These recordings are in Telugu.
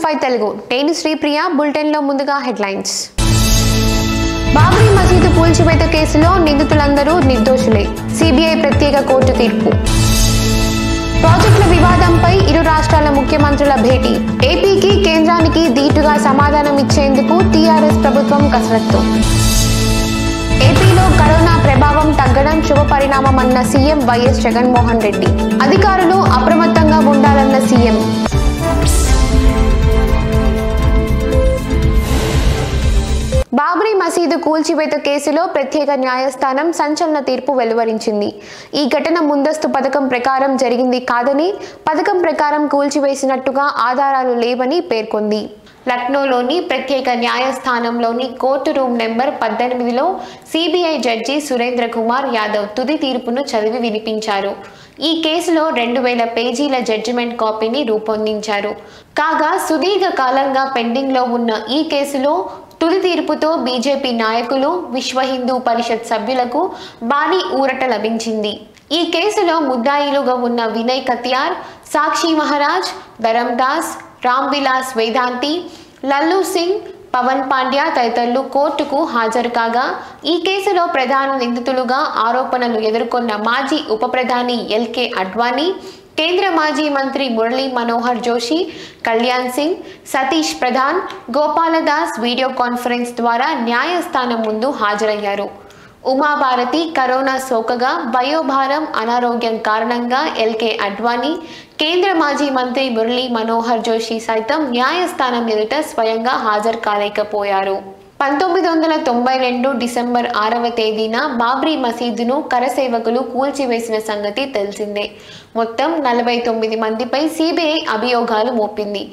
న్యూస్ 5 తెలుగు నేను శ్రీప్రియ బులెటిన్ లో ముందుగా హెడ్లైన్స్ బాబ్రీ మసీదు కూల్చివేత కేసులో నిందితులందరూ నిర్దోషులే సిబిఐ ప్రత్యేక కోర్టు తీర్పు ప్రాజెక్టుల వివాదంపై ఇరు రాష్ట్రాల ముఖ్యమంత్రుల భేటీ ఏపీకి కేంద్రానికి ధీటుగా సమాధానం ఇచ్చేందుకు టీఆర్ఎస్ ప్రభుత్వం కసరత్తు ఏపీలో కరోనా ప్రభావం తగ్గడం శుభ పరిణామమన్న సీఎం వైఎస్ జగన్మోహన్ రెడ్డి అధికారులు అప్రమత్తంగా ఉండాలన్న సీఎం బాబ్రీ మసీదు కూల్చివేత కేసులో ప్రత్యేక న్యాయస్థానం సంచలన తీర్పు వెలువరించింది. ఈ ఘటన ముందస్తు పథకం ప్రకారం జరిగింది కాదని, పథకం ప్రకారం కూల్చివేసినట్టుగా ఆధారాలు లేవని పేర్కొంది. లక్నోలోని ప్రత్యేక న్యాయస్థానంలోని కోర్టు రూమ్ నెంబర్ 18లో సిబిఐ జడ్జి సురేంద్ర కుమార్ యాదవ్ తుది తీర్పును చదివి వినిపించారు. ఈ కేసులో 2000 పేజీల జడ్జిమెంట్ కాపీని రూపొందించారు. కాగా సుదీర్ఘ కాలంగా పెండింగ్లో ఉన్న ఈ కేసులో తుది తీర్పుతో బీజేపీ నాయకులు, విశ్వ హిందూ పరిషత్ సభ్యులకు భారీ ఊరట లభించింది. ఈ కేసులో ముద్దాయిలుగా ఉన్న వినయ్ కత్యార్, సాక్షి మహారాజ్, ధరందాస్, రామ్ విలాస్ వేదాంతి, లల్లు సింగ్, పవన్ పాండ్యా తదితరులు కోర్టుకు హాజరు కాగా, ఈ కేసులో ప్రధాన నిందితులుగా ఆరోపణలు ఎదుర్కొన్న మాజీ ఉప ప్రధాని ఎల్కే అడ్వాణీ, కేంద్ర మాజీ మంత్రి మురళీ మనోహర్ జోషి, కళ్యాణ్ సింగ్, సతీష్ ప్రధాన్, గోపాలదాస్ వీడియో కాన్ఫరెన్స్ ద్వారా న్యాయస్థానం ముందు హాజరయ్యారు. ఉమాభారతి కరోనా సోకగా వయోభారం, అనారోగ్యం కారణంగా ఎల్కే అడ్వాణీ, కేంద్ర మాజీ మంత్రి మురళీ మనోహర్ జోషి సైతం న్యాయస్థానం ఎదుట స్వయంగా హాజరు కాలేకపోయారు. 1992 డిసెంబర్ 6వ తేదీన బాబ్రీ మసీదును కరసేవకులు కూల్చివేసిన సంగతి తెలిసిందే. మొత్తం 49 మందిపై సిబిఐ అభియోగాలు మోపింది.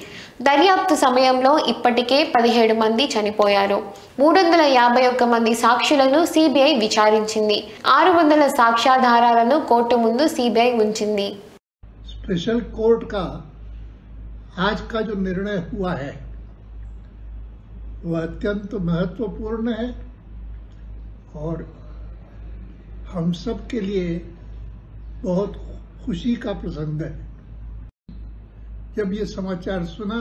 దర్యాప్తు సమయంలో ఇప్పటికే 17 మంది చనిపోయారు. 351 మంది సాక్షులను సిబిఐ విచారించింది. 600 సాక్ష్యాధారాలను కోర్టు ముందు సిబిఐ ఉంచింది. स्पेशल कोर्ट का आज का जो निर्णय हुआ है वह अत्यंत महत्वपूर्ण है और हम सब के लिए बहुत खुशी का प्रसंग है। जब ये समाचार सुना,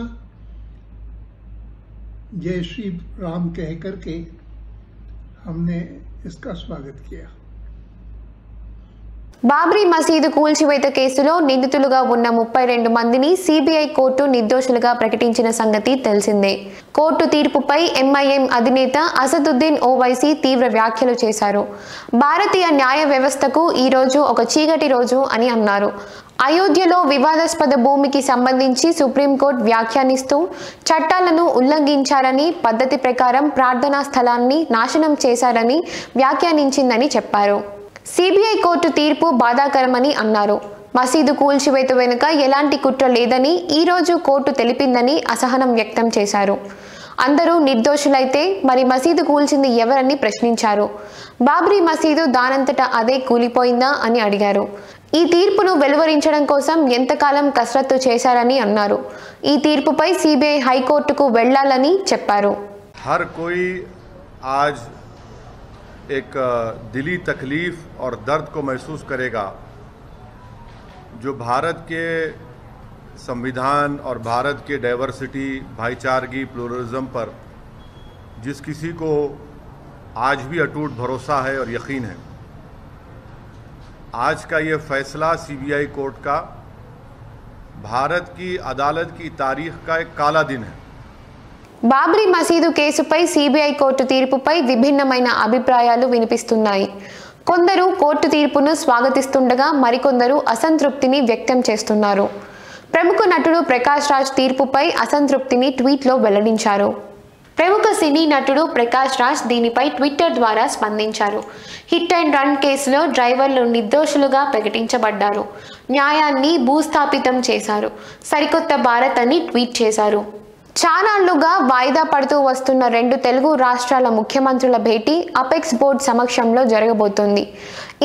जय श्री राम कह करके हमने इसका स्वागत किया। బాబ్రీ మసీదు కూల్చివేత కేసులో నిందితులుగా ఉన్న 32 మందిని సిబిఐ కోర్టు నిర్దోషులుగా ప్రకటించిన సంగతి తెలిసిందే. కోర్టు తీర్పుపై ఎంఐఎం అధినేత అసదుద్దీన్ ఓవైసీ తీవ్ర వ్యాఖ్యలు చేశారు. భారతీయ న్యాయ వ్యవస్థకు ఈ రోజు ఒక చీకటి రోజు అని అన్నారు. అయోధ్యలో వివాదాస్పద భూమికి సంబంధించి సుప్రీంకోర్టు వ్యాఖ్యానిస్తూ చట్టాలను ఉల్లంఘించారని, పద్ధతి ప్రకారం ప్రార్థనా స్థలాన్ని నాశనం చేశారని వ్యాఖ్యానించిందని చెప్పారు. సిబిఐ కోర్టు తీర్పు బాధాకరమని అన్నారు. మసీదు కూల్చివేత వెనుక ఎలాంటి కుట్ర లేదని ఈ రోజు కోర్టు తెలిపిందని అసహనం వ్యక్తం చేశారు. అందరూ నిర్దోషులైతే మరి మసీదు కూల్చింది ఎవరని ప్రశ్నించారు. బాబ్రీ మసీదు దానంతటా అదే కూలిపోయిందా అని అడిగారు. ఈ తీర్పును వెలువరించడం కోసం ఎంతకాలం కసరత్తు చేశారని అన్నారు. ఈ తీర్పుపై సిబిఐ హైకోర్టుకు వెళ్లాలని చెప్పారు. हर कोई आज एक दिली तकलीफ और दर्द को महसूस करेगा जो भारत के संविधान और भारत के डाइवर्सिटी, भाईचारगी, प्लुरलिज्म पर जिस किसी को आज भी अटूट भरोसा है और यकीन है। आज का ये फैसला सीबीआई कोर्ट का भारत की अदालत की तारीख का एक काला दिन है। బాబ్రీ మసీదు కేసుపై సిబిఐ కోర్టు తీర్పుపై విభిన్నమైన అభిప్రాయాలు వినిపిస్తున్నాయి. కొందరు కోర్టు తీర్పును స్వాగతిస్తుండగా మరికొందరు అసంతృప్తిని వ్యక్తం చేస్తున్నారు. ప్రముఖ నటుడు ప్రకాష్ రాజ్ తీర్పుపై అసంతృప్తిని ట్వీట్లో వెల్లడించారు. ప్రముఖ సినీ నటుడు ప్రకాష్ రాజ్ దీనిపై ట్విట్టర్ ద్వారా స్పందించారు. హిట్ అండ్ రన్ కేసులో డ్రైవర్లు నిర్దోషులుగా ప్రకటించబడ్డారు. న్యాయాన్ని భూస్థాపితం చేశారు. సరికొత్త భారత్ అని ట్వీట్ చేశారు. చానాళ్లుగా వాయిదా పడుతూ వస్తున్న 2 తెలుగు రాష్ట్రాల ముఖ్యమంత్రుల భేటీ అపెక్స్ బోర్డు సమక్షంలో జరగబోతోంది.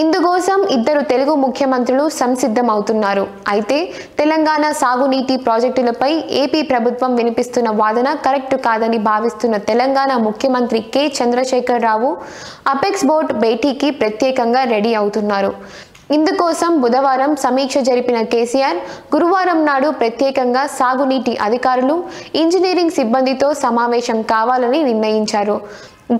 ఇందుకోసం 2 తెలుగు ముఖ్యమంత్రులు సంసిద్ధం అవుతున్నారు. అయితే తెలంగాణ సాగునీటి ప్రాజెక్టులపై ఏపీ ప్రభుత్వం వినిపిస్తున్న వాదన కరెక్ట్ కాదని భావిస్తున్న తెలంగాణ ముఖ్యమంత్రి కె చంద్రశేఖర్ రావు అపెక్స్ బోర్డు భేటీకి ప్రత్యేకంగా రెడీ అవుతున్నారు. ఇందుకోసం బుధవారం సమీక్ష జరిపిన కేసీఆర్ గురువారం నాడు ప్రత్యేకంగా సాగునీటి అధికారులు, ఇంజనీరింగ్ సిబ్బందితో సమావేశం కావాలని నిర్ణయించారు.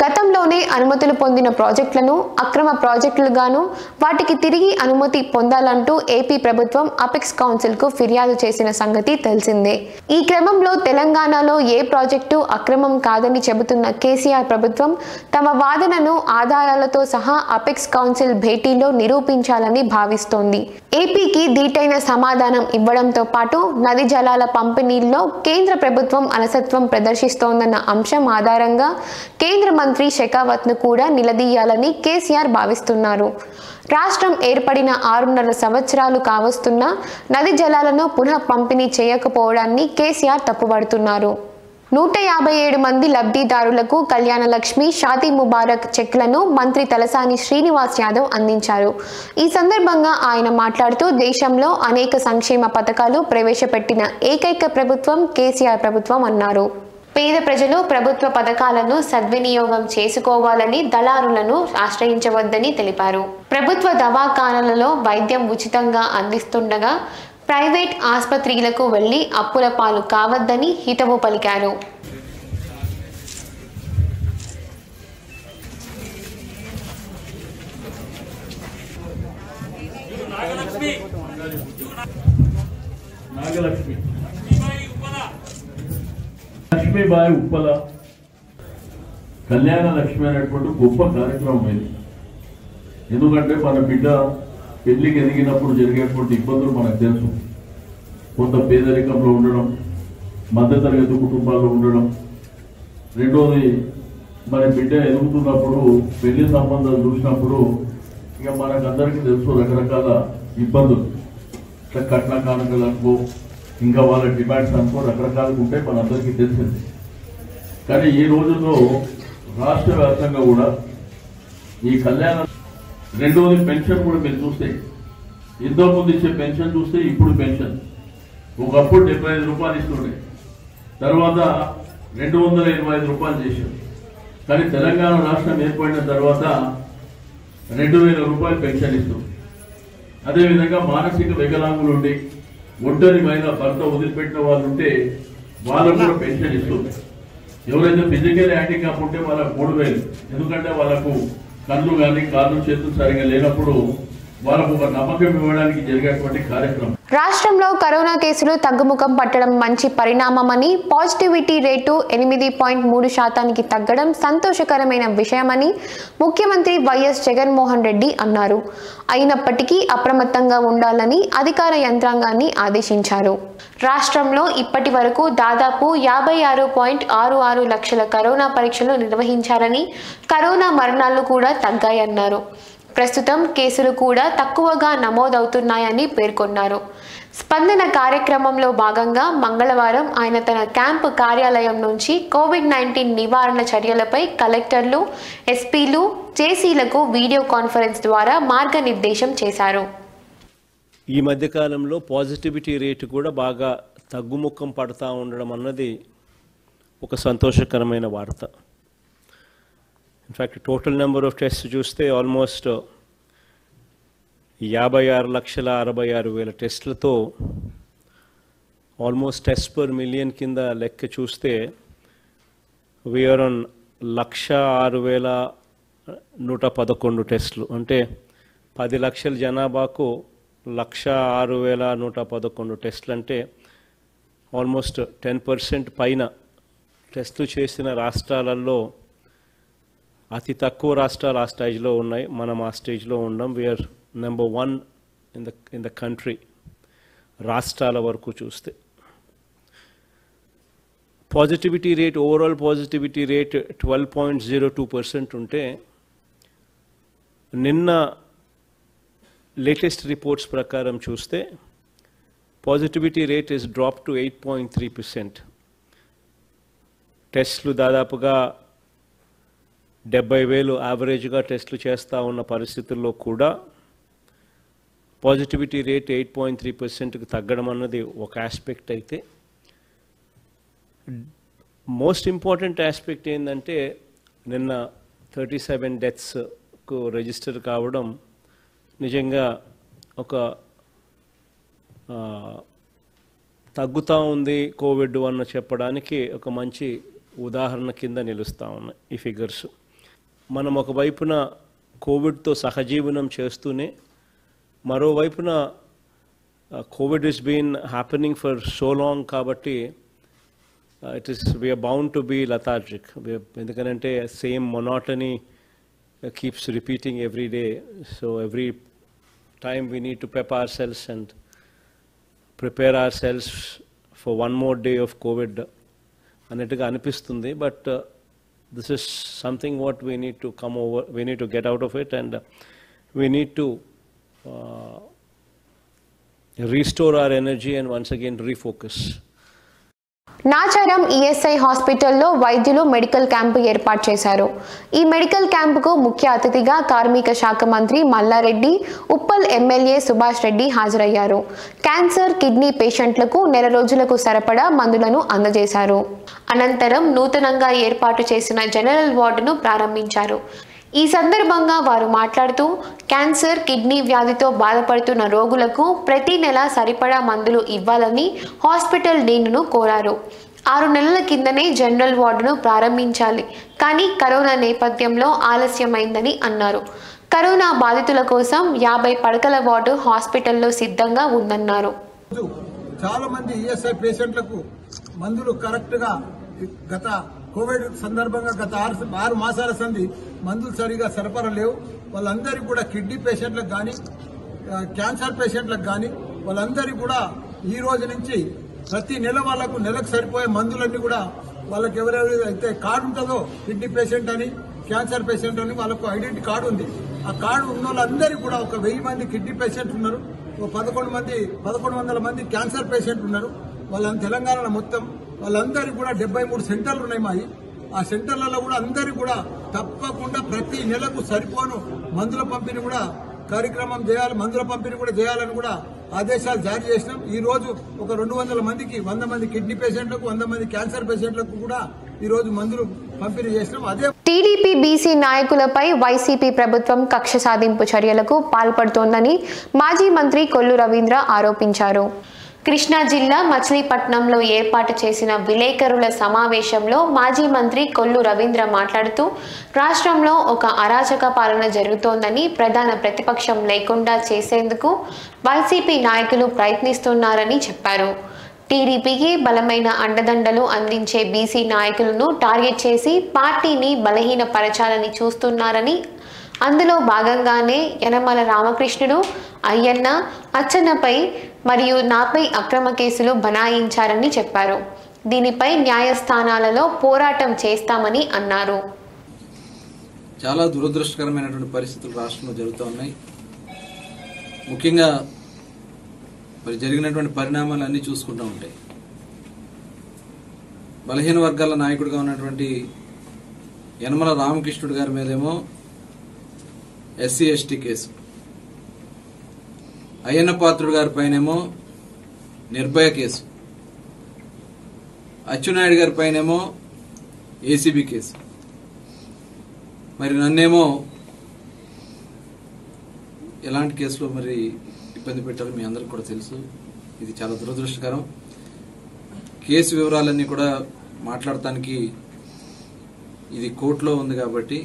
గతంలోనే అనుమతులు పొందిన ప్రాజెక్టులను అక్రమ ప్రాజెక్టులుగాను, వాటికి తిరిగి అనుమతి పొందాలంటూ ఏపీ ప్రభుత్వం అపెక్స్ కౌన్సిల్కు ఫిర్యాదు చేసిన సంగతి తెలిసిందే. ఈ క్రమంలో తెలంగాణలో ఏ ప్రాజెక్టు అక్రమం కాదని చెబుతున్న కేసీఆర్ ప్రభుత్వం తమ వాదనను ఆధారాలతో సహా అపెక్స్ కౌన్సిల్ భేటీలో నిరూపించాలని భావిస్తోంది. ఏపీకి దీటైన సమాధానం ఇవ్వడంతో పాటు నది జలాల పంపిణీల్లో కేంద్ర ప్రభుత్వం అలసత్వం ప్రదర్శిస్తోందన్న అంశం ఆధారంగా కేంద్ర మంత్రి షెకావత్ను కూడా నిలదీయాలని కేసీఆర్ భావిస్తున్నారు. రాష్ట్రం ఏర్పడిన 6.5 సంవత్సరాలు కావస్తున్నా నది జలాలను పునః పంపిణీ చేయకపోవడాన్ని కేసీఆర్ తప్పుపడుతున్నారు. 157 మంది లబ్ధిదారులకు కళ్యాణలక్ష్మి, షాదీ ముబారక్ చెక్లను మంత్రి తలసాని శ్రీనివాస్ యాదవ్ అందించారు. ఈ సందర్భంగా ఆయన మాట్లాడుతూ దేశంలో అనేక సంక్షేమ పథకాలు ప్రవేశపెట్టిన ఏకైక ప్రభుత్వం కేసీఆర్ ప్రభుత్వం అన్నారు. పేద ప్రజలు ప్రభుత్వ పథకాలను సద్వినియోగం చేసుకోవాలని, దళారులను ఆశ్రయించవద్దని తెలిపారు. ప్రభుత్వ దవాఖానాలలో వైద్యం ఉచితంగా అందిస్తుండగా ప్రైవేట్ ఆసుపత్రులకు వెళ్లి అప్పుల పాలు కావద్దని హితవు పలికారు. లక్ష్మీబాయి ఉప్పల కళ్యాణ లక్ష్మి అనేటువంటి గొప్ప కార్యక్రమం ఇది. ఎందుకంటే మన బిడ్డ పెళ్లికి ఎదిగినప్పుడు జరిగేటువంటి ఇబ్బందులు మనకు తెలుసు. కొంత పేదరికంలో ఉండడం, మధ్యతరగతి కుటుంబాల్లో ఉండడం. రెండోది, మన బిడ్డ ఎదుగుతున్నప్పుడు పెళ్లి సంబంధాలు చూసినప్పుడు ఇక మనకందరికీ తెలుసు రకరకాల ఇబ్బందులు. కట్న కానుకలు అనుకో, ఇంకా వాళ్ళ డిమాండ్స్ అనుకో రకరకాలుగా ఉంటాయి, మనందరికీ తెలిసింది. కానీ ఈ రోజుల్లో రాష్ట్ర వ్యాప్తంగా కూడా ఈ కళ్యాణ, రెండోది పెన్షన్ కూడా మీరు చూస్తే, ఎంతో ముందు ఇచ్చే పెన్షన్ చూస్తే ఇప్పుడు పెన్షన్ ఒకప్పుడు 75 రూపాయలు ఇస్తుండే, తర్వాత 225 రూపాయలు చేశారు. కానీ తెలంగాణ రాష్ట్రం ఏర్పడిన తర్వాత 2000 రూపాయలు పెన్షన్ ఇస్తుంది. అదేవిధంగా మానసిక వికలాంగులు ఉండి ఒంటరి మహిళ భర్త వదిలిపెట్టిన వాళ్ళు ఉంటే వాళ్ళకు కూడా పెన్షన్ ఇస్తుంది. ఎవరైతే ఫిజికల్ హ్యాండిక్యాప్ ఉంటే వాళ్ళకు 3000, ఎందుకంటే వాళ్ళకు కళ్ళు కానీ కాళ్ళు చేతులు సరిగా లేనప్పుడు వాళ్ళకు ఒక నమ్మకం ఇవ్వడానికి జరిగేటువంటి కార్యక్రమం. రాష్ట్రంలో కరోనా కేసులు తగ్గుముఖం పట్టడం మంచి పరిణామమని, పాజిటివిటీ రేటు 8.3% తగ్గడం సంతోషకరమైన విషయమని ముఖ్యమంత్రి వైఎస్ జగన్మోహన్ రెడ్డి అన్నారు. అయినప్పటికీ అప్రమత్తంగా ఉండాలని అధికార యంత్రాంగాన్ని ఆదేశించారు. రాష్ట్రంలో ఇప్పటి వరకు దాదాపు 56.66 లక్షల కరోనా పరీక్షలు నిర్వహించారని, కరోనా మరణాలు కూడా తగ్గాయన్నారు. ప్రస్తుతం కేసులు కూడా తక్కువగా నమోదవుతున్నాయని పేర్కొన్నారు. స్పందన కార్యక్రమంలో భాగంగా మంగళవారం ఆయన తన క్యాంపు కార్యాలయం నుంచి కోవిడ్-19 నివారణ చర్యలపై కలెక్టర్లు, ఎస్పీలు, జేసీలకు వీడియో కాన్ఫరెన్స్ ద్వారా మార్గనిర్దేశం చేశారు. ఈ మధ్యకాలంలో పాజిటివిటీ రేటు కూడా బాగా తగ్గుముఖం పడతా ఉండడం అన్నది ఒక సంతోషకరమైన వార్త. In fact total number of test చూస్తే ఆల్మోస్ట్ 56,66,000 టెస్టులతో ఆల్మోస్ట్ టెస్ట్ పర్ మిలియన్ కింద లెక్క చూస్తే వీఆర్ ఆన్ 106,111 టెస్టులు. అంటే 10 లక్షల జనాభాకు 106,111 టెస్టులు అంటే ఆల్మోస్ట్ 10% పైన టెస్టులు చేసిన రాష్ట్రాలలో అతి తక్కువ రాష్ట్రాలు ఆ స్టేజ్లో ఉన్నాయి. మనం ఆ స్టేజ్లో ఉన్నాం. We're number 1 in the country రాష్ట్రాల వరకు చూస్తే. Positivity rate, overall positivity rate 12.02% ఉంటే నిన్న లేటెస్ట్ రిపోర్ట్స్ ప్రకారం చూస్తే positivity rate is drop to 8.3%. టెస్టులు దాదాపుగా 70,000 యావరేజ్గా టెస్టులు చేస్తూ ఉన్న పరిస్థితుల్లో కూడా పాజిటివిటీ రేట్ 8.3%కి తగ్గడం అన్నది ఒక ఆస్పెక్ట్ అయితే, మోస్ట్ ఇంపార్టెంట్ ఆస్పెక్ట్ ఏంటంటే నిన్న 37 డెత్స్కు రిజిస్టర్ కావడం నిజంగా ఒక తగ్గుతూ ఉంది కోవిడ్ అన్న చెప్పడానికి ఒక మంచి ఉదాహరణ కింద నిలుస్తూ ఉన్నాయి ఈ ఫిగర్స్. మనం ఒకవైపున కోవిడ్తో సహజీవనం చేస్తూనే మరోవైపున Covid is been happening for so long కాబట్టి we are bound to be lethargic. ఎందుకంటే same monotony keeps repeating every day, so every time we need to prep ourselves and prepare ourselves for one more day of COVID annatuga anipistundi, but this is something what we need to come over, we need to get out of it, and we need to restore our energy and once again refocus. Nacharam ESI హాస్పిటల్లో వైద్యులు మెడికల్ క్యాంపు ఏర్పాటు చేశారు. ఈ మెడికల్ క్యాంపుకు ముఖ్య అతిథిగా కార్మిక శాఖ మంత్రి మల్లారెడ్డి, ఉప్పల్ ఎమ్మెల్యే సుభాష్ రెడ్డి హాజరయ్యారు. క్యాన్సర్, కిడ్నీ పేషెంట్లకు నెల రోజులకు సరిపడా మందులను అందజేశారు. అనంతరం నూతనంగా ఏర్పాటు చేసిన జనరల్ వార్డును ప్రారంభించారు. ఈ సందర్భంగా వారు మాట్లాడుతూ క్యాన్సర్, కిడ్నీ వ్యాధితో బాధపడుతున్న రోగులకు ప్రతి నెల సరిపడా మందులు ఇవ్వాలని హాస్పిటల్ డీన్ను కోరారు. 6 నెలల కిందనే జనరల్ వార్డును ప్రారంభించాలి, కానీ కరోనా నేపథ్యంలో ఆలస్యమైందని అన్నారు. కరోనా బాధితుల కోసం 50 పడకల వార్డు హాస్పిటల్లో సిద్ధంగా ఉందన్నారు. చాలా మంది ఈఎస్ఐ పేషెంట్లకు మందులు కరెక్ట్ గా గత కోవిడ్ సందర్భంగా గత 6 మాసాల సంది మందులు సరిగా సరఫరా లేవు. వాళ్ళందరికీ కూడా కిడ్నీ పేషెంట్లకు కానీ, క్యాన్సర్ పేషెంట్లకు కానీ వాళ్ళందరికీ కూడా ఈ రోజు నుంచి ప్రతి నెల వాళ్లకు నెలకు సరిపోయే మందులన్నీ కూడా వాళ్ళకి ఎవరెవరైతే కార్డు ఉంటుందో, కిడ్నీ పేషెంట్ అని, క్యాన్సర్ పేషెంట్ అని వాళ్ళకు ఐడెంటిటీ కార్డు ఉంది. ఆ కార్డు ఉన్న వాళ్ళందరికీ కూడా ఒక 1000 మంది కిడ్నీ పేషెంట్ ఉన్నారు, 1100 మంది క్యాన్సర్ పేషెంట్ ఉన్నారు. వాళ్ళ తెలంగాణలో మొత్తం వాళ్ళందరికీ కూడా 73 సెంటర్లు ఉన్నాయి మాయి. ఆ సెంటర్లలో కూడా అందరికీ కూడా తప్పకుండా ప్రతి నెలకు సరిపోను మందుల పంపిణీ కూడా కార్యక్రమం చేయాలి, మందుల పంపిణీ కూడా చేయాలని కూడా ఆదేశాలు జారీ చేసినాం. ఈ రోజు ఒక 200 మందికి 100 మంది కిడ్నీ పేషెంట్లకు, 100 మంది క్యాన్సర్ పేషెంట్లకు కూడా ఈ రోజు మందులు పంపిణీ చేసినాం. అదే టీడీపీ బీసీ నాయకులపై వైసీపీ ప్రభుత్వం కక్ష సాధింపు చర్యలకు పాల్పడుతోందని మాజీ మంత్రి కొల్లు రవీంద్ర ఆరోపించారు. కృష్ణా జిల్లా మచిలీపట్నంలో ఏర్పాటు చేసిన విలేకరుల సమావేశంలో మాజీ మంత్రి కొల్లు రవీంద్ర మాట్లాడుతూ రాష్ట్రంలో ఒక అరాచక పాలన జరుగుతోందని, ప్రధాన ప్రతిపక్షం లేకుండా చేసేందుకు వైసీపీ నాయకులు ప్రయత్నిస్తున్నారని చెప్పారు. టీడీపీకి బలమైన అండదండలు అందించే బీసీ నాయకులను టార్గెట్ చేసి పార్టీని బలహీనపరచాలని చూస్తున్నారని, అందులో భాగంగానే యనమల రామకృష్ణుడు, అయ్యన్న, అచ్చన్నపై మరియు నాపై అక్రమ కేసులు బనాయించారని చెప్పారు. దీనిపై న్యాయస్థానాలలో పోరాటం చేస్తామని అన్నారు. చాలా దురదృష్టకరమైనటువంటి పరిస్థితులు రాష్ట్రంలో జరుగుతూ ఉన్నాయి. ముఖ్యంగా మరి జరిగినటువంటి పరిణామాలు అన్నీ చూసుకుంటూ ఉంటాయి. బలహీన వర్గాల నాయకుడిగా ఉన్నటువంటి యనమల రామకృష్ణుడు గారి మీదేమో SC/ST కేసు, అయ్యన్న పాత్రుడు గారి పైనేమో నిర్భయ కేసు, అచ్చెన్నాయుడు గారి పైనేమో ACB కేసు, మరి నన్నేమో ఎలాంటి కేసులో మరి ఇబ్బంది పెట్టాలో మీ అందరికి కూడా తెలుసు. ఇది చాలా దురదృష్టకరం. కేసు వివరాలన్నీ కూడా మాట్లాడటానికి ఇది కోర్టులో ఉంది కాబట్టి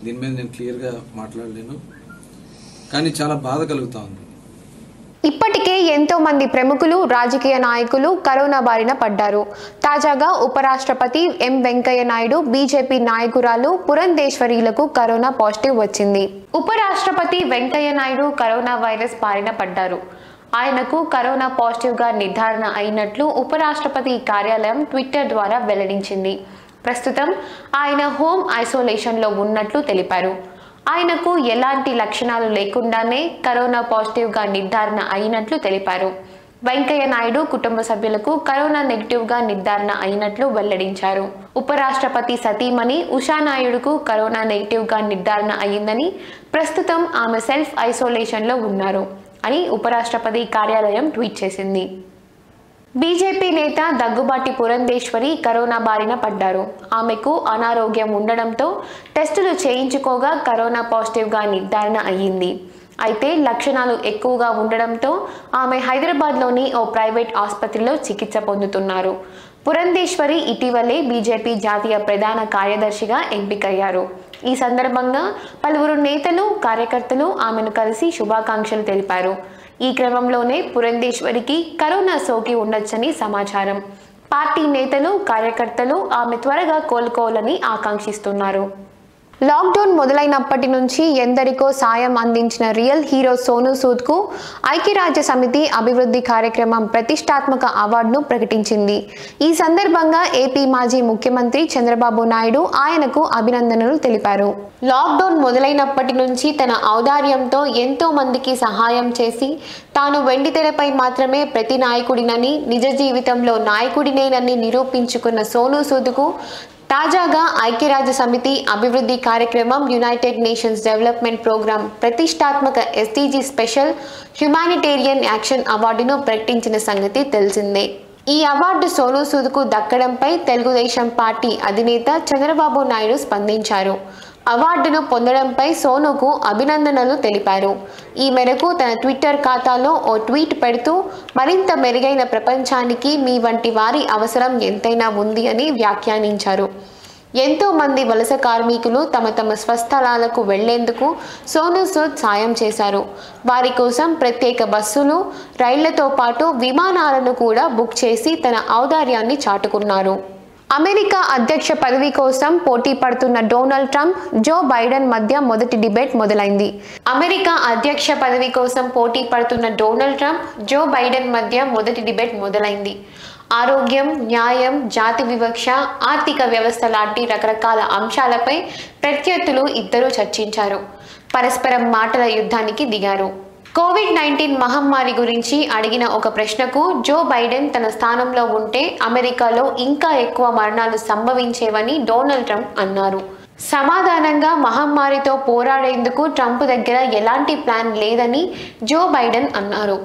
దీని మీద నేను క్లియర్గా మాట్లాడలేను, కానీ చాలా బాధ కలుగుతా ఉంది. ఇప్పటికే ఎంతో మంది ప్రముఖులు, రాజకీయ నాయకులు కరోనా బారిన పడ్డారు. తాజాగా ఉపరాష్ట్రపతి ఎం వెంకయ్య నాయుడు, బీజేపీ నాయకురాలు పురంధేశ్వరిలకు కరోనా పాజిటివ్ వచ్చింది. ఉపరాష్ట్రపతి వెంకయ్య నాయుడు కరోనా వైరస్ బారిన పడ్డారు. ఆయనకు కరోనా పాజిటివ్గా నిర్ధారణ అయినట్లు ఉపరాష్ట్రపతి కార్యాలయం ట్విట్టర్ ద్వారా వెల్లడించింది. ప్రస్తుతం ఆయన హోమ్ ఐసోలేషన్లో ఉన్నట్లు తెలిపారు. ఆయనకు ఎలాంటి లక్షణాలు లేకుండానే కరోనా పాజిటివ్గా నిర్ధారణ అయినట్లు తెలిపారు. వెంకయ్య నాయుడు కుటుంబ సభ్యులకు కరోనా నెగిటివ్గా నిర్ధారణ అయినట్లు వెల్లడించారు. ఉపరాష్ట్రపతి సతీమణి ఉషానాయుడుకు కరోనా నెగిటివ్గా నిర్ధారణ అయిందని, ప్రస్తుతం ఆమె సెల్ఫ్ ఐసోలేషన్లో ఉన్నారు అని ఉపరాష్ట్రపతి కార్యాలయం ట్వీట్ చేసింది. బీజేపీ నేత దగ్గుబాటి పురంధేశ్వరి కరోనా బారిన పడ్డారు. ఆమెకు అనారోగ్యం ఉండడంతో టెస్టులు చేయించుకోగా కరోనా పాజిటివ్గా నిర్ధారణ అయ్యింది. అయితే లక్షణాలు ఎక్కువగా ఉండడంతో ఆమె హైదరాబాద్లోని ఓ ప్రైవేట్ ఆసుపత్రిలో చికిత్స పొందుతున్నారు. పురంధేశ్వరి ఇటీవలే బీజేపీ జాతీయ ప్రధాన కార్యదర్శిగా ఎంపికయ్యారు. ఈ సందర్భంగా పలువురు నేతలు, కార్యకర్తలు ఆమెను కలిసి శుభాకాంక్షలు తెలిపారు. ఈ క్రమంలోనే పురంధేశ్వరికి కరోనా సోకి ఉండొచ్చని సమాచారం. పార్టీ నేతలు, కార్యకర్తలు ఆమె త్వరగా కోలుకోవాలని ఆకాంక్షిస్తున్నారు. లాక్డౌన్ మొదలైనప్పటి నుంచి ఎందరికో సాయం అందించిన రియల్ హీరో సోనూ సూద్కు ఐక్యరాజ్య సమితి అభివృద్ధి కార్యక్రమం ప్రతిష్టాత్మక అవార్డును ప్రకటించింది. ఈ సందర్భంగా ఏపీ మాజీ ముఖ్యమంత్రి చంద్రబాబు నాయుడు ఆయనకు అభినందనలు తెలిపారు. లాక్డౌన్ మొదలైనప్పటి నుంచి తన ఔదార్యంతో ఎంతో మందికి సహాయం చేసి తాను వెండితెరపై మాత్రమే ప్రతి నాయకుడినని, నిజ జీవితంలో నాయకుడినేనని నిరూపించుకున్న సోనూ సూద్కు తాజాగా ఐక్యరాజ్య సమితి అభివృద్ధి కార్యక్రమం యునైటెడ్ నేషన్స్ డెవలప్మెంట్ ప్రోగ్రామ్ ప్రతిష్టాత్మక SDG స్పెషల్ హ్యుమానిటేరియన్ యాక్షన్ అవార్డును ప్రకటించిన సంగతి తెలిసిందే. ఈ అవార్డు సోనూ సూద్కు దక్కడంపై తెలుగుదేశం పార్టీ అధినేత చంద్రబాబు నాయుడు స్పందించారు. అవార్డును పొందడంపై సోనూకు అభినందనలు తెలిపారు. ఈ మేరకు తన ట్విట్టర్ ఖాతాలో ఓ ట్వీట్ పెడుతూ మరింత మెరుగైన ప్రపంచానికి మీ వంటి వారి అవసరం ఎంతైనా ఉంది అని వ్యాఖ్యానించారు. ఎంతో మంది వలస కార్మికులు తమ తమ స్వస్థలాలకు వెళ్లేందుకు సోనూ సూద్ సాయం చేశారు. వారి కోసం ప్రత్యేక బస్సులు, రైళ్లతో పాటు విమానాలను కూడా బుక్ చేసి తన ఔదార్యాన్ని చాటుకున్నారు. అమెరికా అధ్యక్ష పదవి కోసం పోటీ పడుతున్న డొనాల్డ్ ట్రంప్, జో బైడెన్ మధ్య మొదటి డిబేట్ మొదలైంది. అమెరికా అధ్యక్ష పదవి కోసం పోటీ పడుతున్న డొనాల్డ్ ట్రంప్, జో బైడెన్ మధ్య మొదటి డిబేట్ మొదలైంది. ఆరోగ్యం, న్యాయం, జాతి వివక్ష, ఆర్థిక వ్యవస్థ లాంటి రకరకాల అంశాలపై ప్రత్యర్థులు ఇద్దరూ చర్చించారు. పరస్పరం మాటల యుద్ధానికి దిగారు. కోవిడ్-19 మహమ్మారి గురించి అడిగిన ఒక ప్రశ్నకు జో బైడెన్ తన స్థానంలో ఉంటే అమెరికాలో ఇంకా ఎక్కువ మరణాలు సంభవించేవని డొనాల్డ్ ట్రంప్ అన్నారు. సమాధానంగా మహమ్మారితో పోరాడేందుకు ట్రంప్ దగ్గర ఎలాంటి ప్లాన్ లేదని జో బైడెన్ అన్నారు.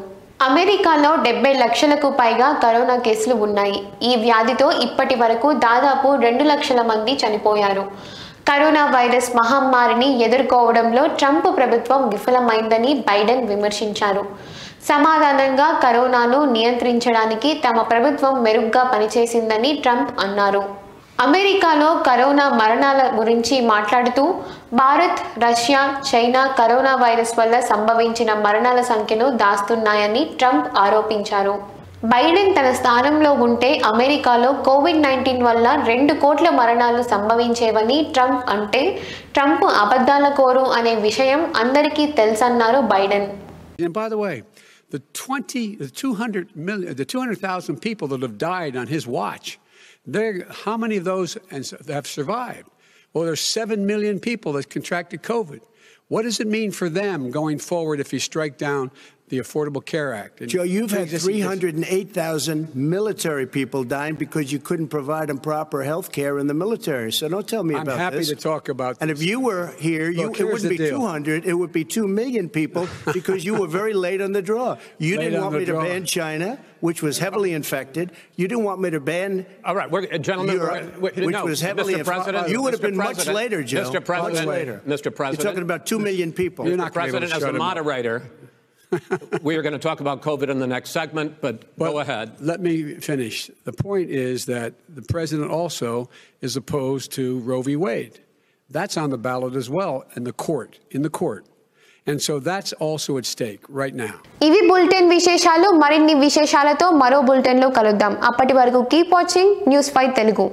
అమెరికాలో 70 లక్షలకు పైగా కరోనా కేసులు ఉన్నాయి. ఈ వ్యాధితో ఇప్పటి వరకు దాదాపు 2 లక్షల మంది చనిపోయారు. కరోనా వైరస్ మహమ్మారిని ఎదుర్కోవడంలో ట్రంప్ ప్రభుత్వం విఫలమైందని బైడెన్ విమర్శించారు. సమాధానంగా కరోనాను నియంత్రించడానికి తమ ప్రభుత్వం మెరుగ్గా పనిచేసిందని ట్రంప్ అన్నారు. అమెరికాలో కరోనా మరణాల గురించి మాట్లాడుతూ Bharat, Russia, China corona virus వల్ల సంభవించిన మరణాల సంఖ్యను దాస్తున్నాయని ట్రంప్ ఆరోపించారు. బైడెన్ తన స్థానంలో ఉంటే అమెరికాలో కోవిడ్-19 వల్ల 2 కోట్ల మరణాలు సంభవించేవని ట్రంప్ అంటే ట్రంప్ అబద్ధాల కోరు అనే విషయం అందరికీ తెలుసన్నారు Biden. And by the way, the 200,000 people that have died on his watch, how many of those have survived? Well, there's 7 million people that contracted COVID. What does it mean for them going forward if you strike down the Affordable Care Act? And Joe, you've had 308,000 military people dying because you couldn't provide them proper health care in the military. So don't tell me about this. I'm happy to talk about this. And if you were here, it wouldn't be 200, it would be 2 million people because you were very late on the draw. You didn't want me to ban China, which was heavily infected. You didn't want me to ban all right, gentlemen, Europe, which was heavily infected. You would have been much later, Joe. Mr. President, much later. Mr. President. You're talking about 2 million people. Mr. President, as a moderator, we are going to talk about COVID in the next segment, but go ahead. Let me finish. The point is that the president also is opposed to Roe v. Wade. That's on the ballot as well in the court. And so that's also at stake right now. ఇవి బులెటిన్ విశేషాలు. మరిన్ని విశేషాలతో మరో బులెటిన్లో కలుద్దాం. అప్పటి వరకు కీప్ వాచింగ్ News 5 తెలుగు.